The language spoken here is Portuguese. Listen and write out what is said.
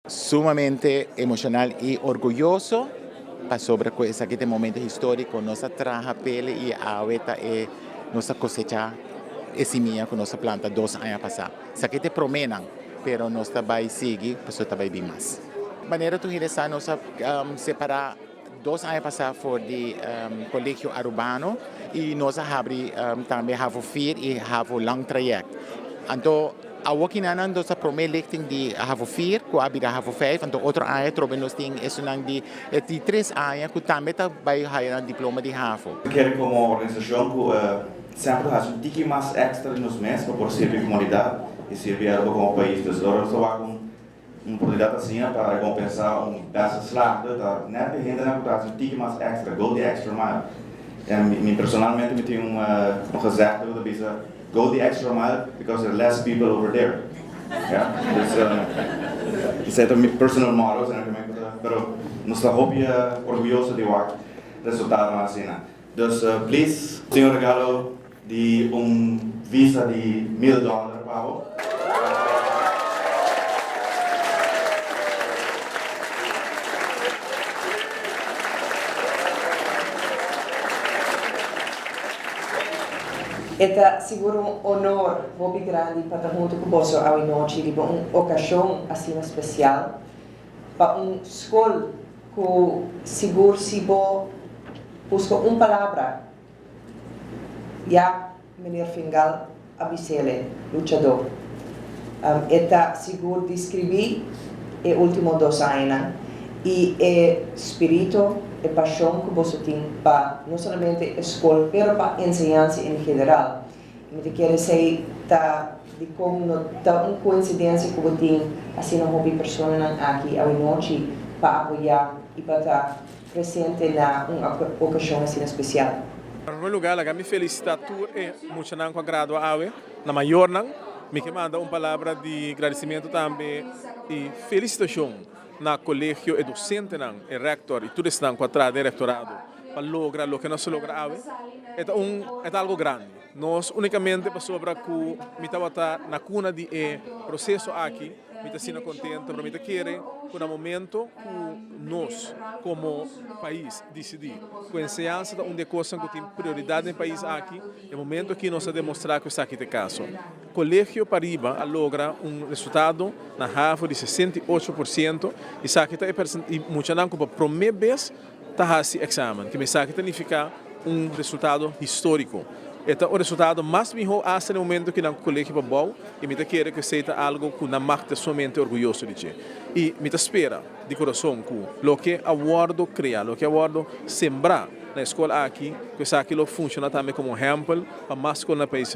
sumamente emocional y orgulloso sobre este momento histórico. Nuestra traja pele y ahorita nuestra cosecha semilla con nuestra planta 2 años pasados. Saque te promenan, pero nuestra vai sigue, pues otra vai bien más. Maneira tu regressar nossa separar 2 anos passados for de colegio urbano e nós abri também have vier e have lang traject. Então a working aan dus dat primeiro lichting de have vier, ko abi da have 5, então outro ano trobe nós tem isso nang de 3 anos que também tá vai higher diploma de have. Quero como organização que sempre faz tiki mais extra nos meses para servir a comunidade e servir como país. Então nós estamos oportunidade assim para recompensar beste slag dat net beginnen na dat een tiki mais extra, go the extra mile. En personalmente me tenho gezegd dat we go the extra mile because there are less people over there. Ja, dus ik zei dat mijn personal models en pero nos hobby orgulloso de waar resultaten van zien. Dus please, senhor regalo de visa de $1,000 Pablo. Eta siguro un honor muito grande para junto com você ao noite de uma ocasião assim especial para escola que seguro se bo busca palavra já menir Fingal Abisele lutador eta seguro de escrever e último 2 anos e espírito e paixão que você tem para não somente a escola, mas para a ensinança em geral. Eu quero dizer de como está uma coincidência que você tem assim uma pessoa aqui à noite para apoiar e para estar presente na uma ocasião assim especial. Em primeiro lugar, eu me felicito e muito com a graduação, na maior me manda uma palavra de agradecimento também e felicitação na colégio e docente e rector e tudo isso com a directorado para lograr o que nós logramos é algo grande. Nós unicamente para sobre que me estava na cuna de processo aqui, me está sendo contente, para me querer que no momento que nós como país decidir que a ensinança é uma coisa que tem prioridade no país aqui, é o momento que nós demonstrar que está aqui de caso. O Colégio Pariba logra resultado na RAFO de 68% e está aqui e muito não como primeira vez está esse exame, que me está aqui significa resultado histórico. Este é o resultado mais melhor até no momento que no colégio é bom e me quero que seja algo que na marca somente orgulhoso de ti. E me espera de coração que o que a Wardo cria, o que a Wardo sembrar na escola aqui, que isso aqui funciona também como exemplo para mais escolas no país.